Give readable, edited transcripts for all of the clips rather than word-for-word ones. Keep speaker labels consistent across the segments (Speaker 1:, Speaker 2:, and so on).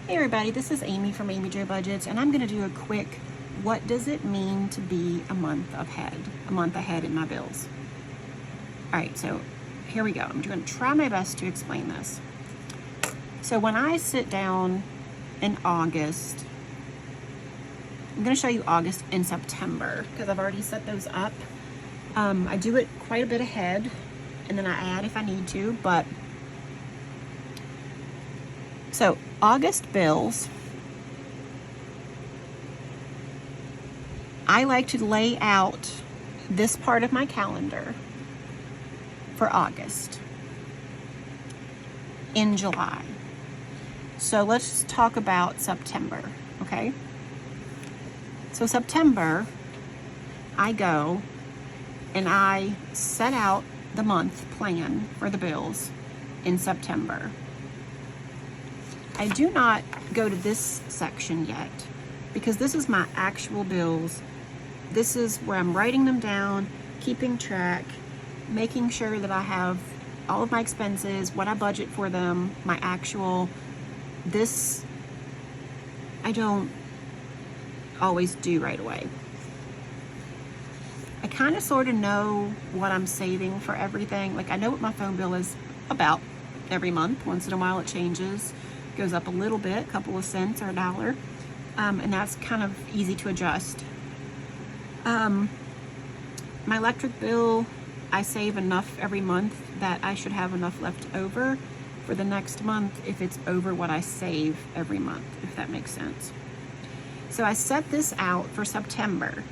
Speaker 1: Hey everybody, this is Amy from Amy Jo Budgets, and I'm going to do a quick what does it mean to be a month ahead in my bills. Alright, so here we go. I'm going to try my best to explain this. So when I sit down in August, I'm going to show you August and September because I've already set those up. I do it quite a bit ahead and then I add if I need to, but so August bills, I like to lay out this part of my calendar for August in July. So let's talk about September, okay? So September, I go and I set out the month plan for the bills in September. I do not go to this section yet because this is my actual bills. This is where I'm writing them down, keeping track, making sure that I have all of my expenses, what I budget for them, my actual. This I don't always do right away. I kind of sort of know what I'm saving for everything. Like I know what my phone bill is about every month. Once in a while it changes. Goes up a little bit, a couple of cents or $1, and that's kind of easy to adjust. My electric bill, I save enough every month that I should have enough left over for the next month if it's over what I save every month, if that makes sense. So I set this out for September.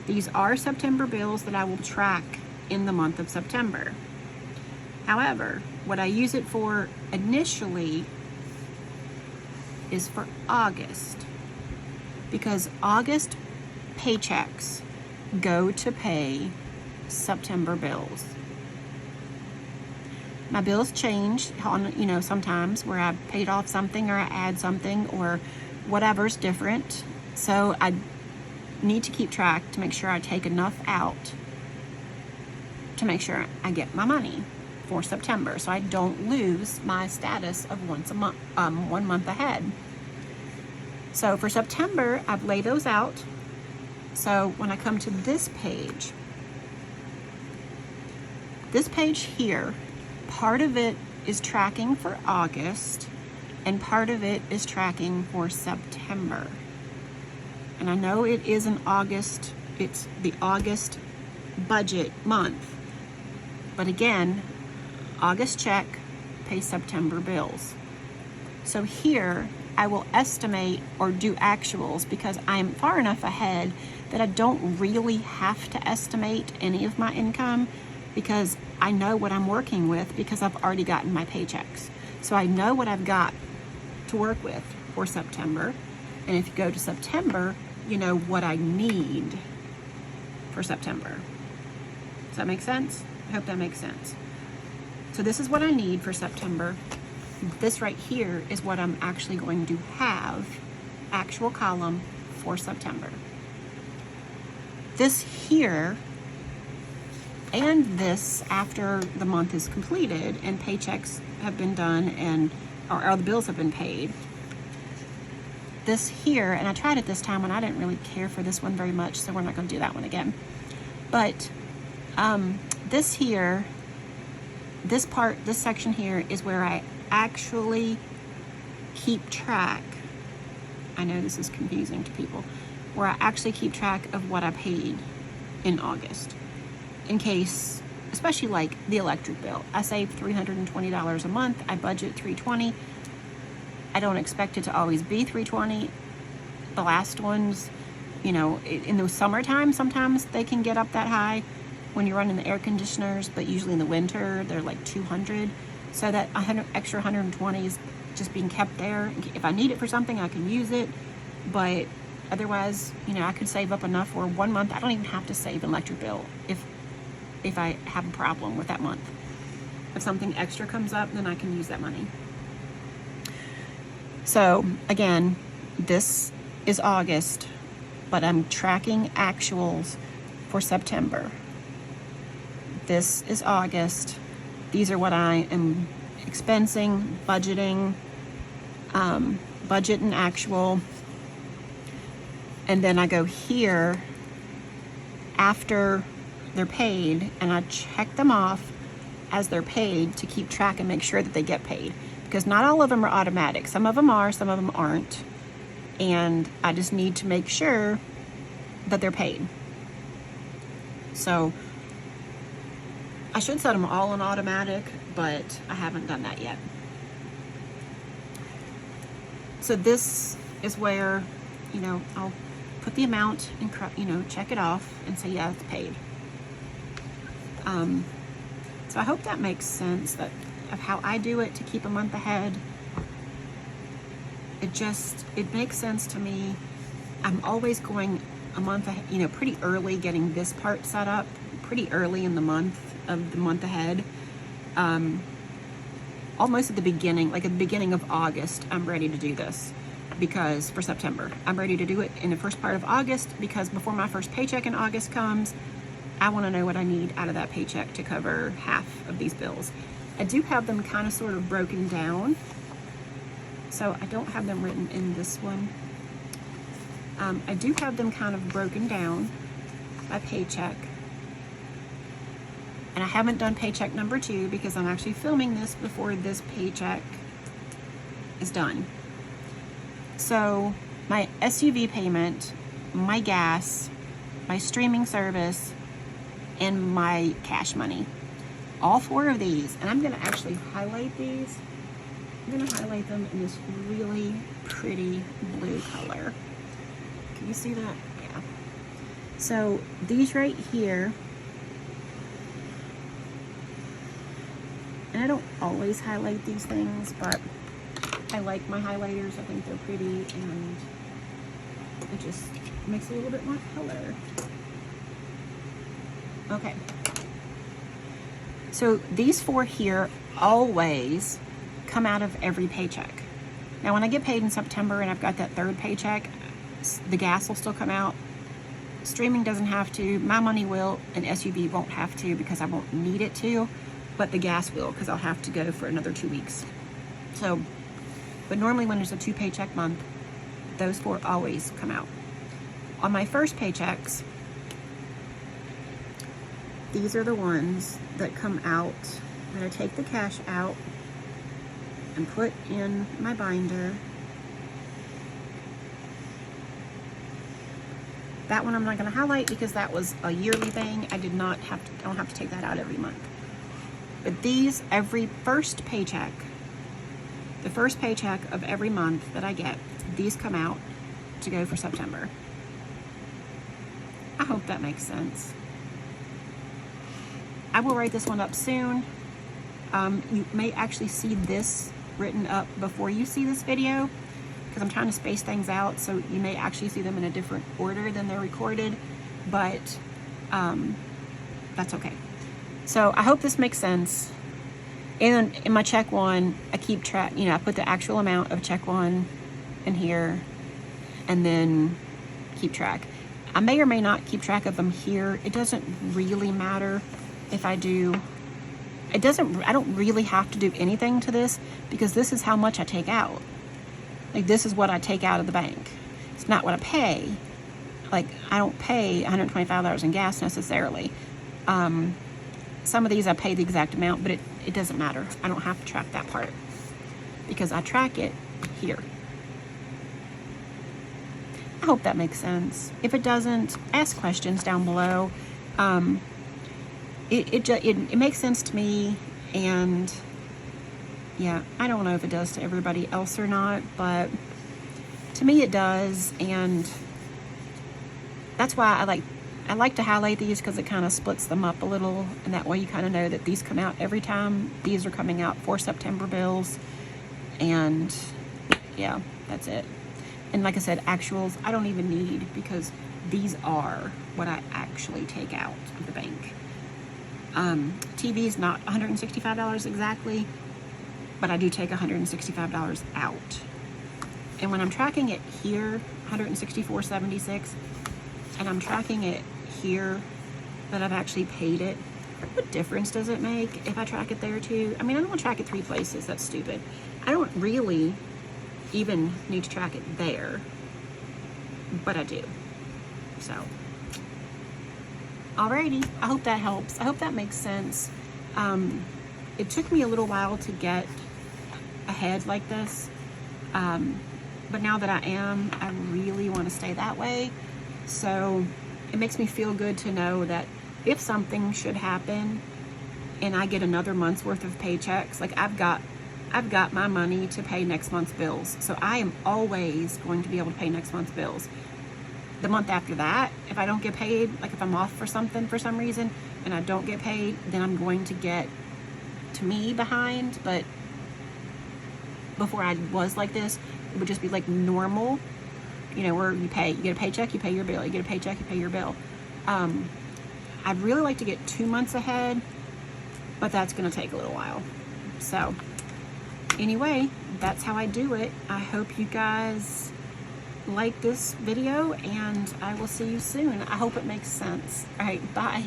Speaker 1: These are September bills that I will track in the month of September. However, what I use it for initially is for August, because August paychecks go to pay September bills. My bills change on, sometimes where I paid off something or I add something or whatever's different. So I need to keep track to make sure I take enough out to make sure I get my money for September, so I don't lose my status of 1 month ahead. So for September, I've laid those out. So when I come to this page here, part of it is tracking for August and part of it is tracking for September. And I know it is an August, it's the August budget month, but again, August check, pay September bills. So here I will estimate or do actuals because I'm far enough ahead that I don't really have to estimate any of my income because I know what I'm working with because I've already gotten my paychecks. So I know what I've got to work with for September. And if you go to September, you know what I need for September. Does that make sense? I hope that makes sense. So this is what I need for September. This right here is what I'm actually going to have, actual column for September. This here and this after the month is completed and paychecks have been done and or the bills have been paid. This here, and I tried it this time when I didn't really care for this one very much, so we're not going to do that one again. But this here, this section here is where I actually keep track. I know this is confusing to people. Where I actually keep track of what I paid in August. In case, especially like the electric bill. I save $320 a month. I budget $320. I don't expect it to always be $320. The last ones, in the summertime, sometimes they can get up that high when you're running the air conditioners, but usually in the winter, they're like $200. So that extra $120 is just being kept there. If I need it for something, I can use it. But otherwise, I could save up enough for 1 month. I don't even have to save an electric bill if I have a problem with that month. If something extra comes up, then I can use that money. So again, this is August, but I'm tracking actuals for September. This is August. These are what I am expensing, budgeting, budget and actual, and then I go here after they're paid and I check them off as they're paid to keep track and make sure that they get paid, because not all of them are automatic. Some of them are, some of them aren't, and I just need to make sure that they're paid. So I should set them all on automatic, but I haven't done that yet. So this is where, you know, I'll put the amount and, you know, check it off and say, yeah, it's paid. So I hope that makes sense, that of how I do it to keep a month ahead. It makes sense to me. I'm always going a month ahead, you know, pretty early, getting this part set up pretty early in the month ahead. Almost at the beginning, like at the beginning of August, I'm ready to do this, because for September, I'm ready to do it in the first part of August, because before my first paycheck in August comes, I want to know what I need out of that paycheck to cover half of these bills. I do have them kind of sort of broken down, so I don't have them written in this one. I do have them kind of broken down by paycheck. And I haven't done paycheck number 2 because I'm actually filming this before this paycheck is done. So my SUV payment, my gas, my streaming service, and my cash money. All 4 of these, and I'm gonna actually highlight these. I'm gonna highlight them in this really pretty blue color. Can you see that? Yeah. So these right here, and I don't always highlight these things, but I like my highlighters. I think they're pretty, and it just makes a little bit more color. Okay. So these 4 here always come out of every paycheck. Now when I get paid in September and I've got that 3rd paycheck, the gas will still come out. Streaming doesn't have to. My money will, and SUV won't have to because I won't need it to, but the gas will, because I'll have to go for another 2 weeks. So, but normally when there's a 2 paycheck month, those 4 always come out. On my first paychecks, these are the ones that come out, that I take the cash out and put in my binder. That one I'm not going to highlight because that was a yearly thing. I don't have to take that out every month. But these, every first paycheck, the first paycheck of every month that I get, these come out to go for September. I hope that makes sense. I will write this one up soon. You may actually see this written up before you see this video, because I'm trying to space things out, so you may actually see them in a different order than they're recorded, but that's okay. So I hope this makes sense. And in my check 1, I keep track, you know, I put the actual amount of check 1 in here and then keep track. I may or may not keep track of them here. It doesn't really matter if I do. I don't really have to do anything to this, because this is how much I take out. Like, this is what I take out of the bank. It's not what I pay. Like, I don't pay $125 in gas necessarily. Some of these I pay the exact amount, but it doesn't matter. I don't have to track that part because I track it here. I hope that makes sense. If it doesn't, ask questions down below. It makes sense to me, and yeah, I don't know if it does to everybody else or not, but to me it does, and that's why I like to highlight these, because it kind of splits them up a little, and that way you kind of know that these come out every time. These are coming out for September bills, and yeah, that's it. And like I said, actuals I don't even need, because these are what I actually take out of the bank. TV is not $165 exactly, but I do take $165 out. And when I'm tracking it here, $164.76, and I'm tracking it here that I've actually paid it, what difference does it make if I track it there too? I mean, I don't want to track it 3 places. That's stupid. I don't really even need to track it there, but I do. So, alrighty, I hope that helps. I hope that makes sense. It took me a little while to get ahead like this, but now that I am, I really want to stay that way. So it makes me feel good to know that if something should happen and I get another month's worth of paychecks, like I've got my money to pay next month's bills. So I am always going to be able to pay next month's bills. The month after that, if I don't get paid, like if I'm off for something for some reason and I don't get paid, then I'm going to get, to me, behind. But before I was like this, it would just be like normal, you know, where you get a paycheck, you pay your bill, you get a paycheck, you pay your bill. I'd really like to get 2 months ahead, but that's going to take a little while. So anyway, that's how I do it. I hope you guys like this video, and I will see you soon. I hope it makes sense. All right, bye.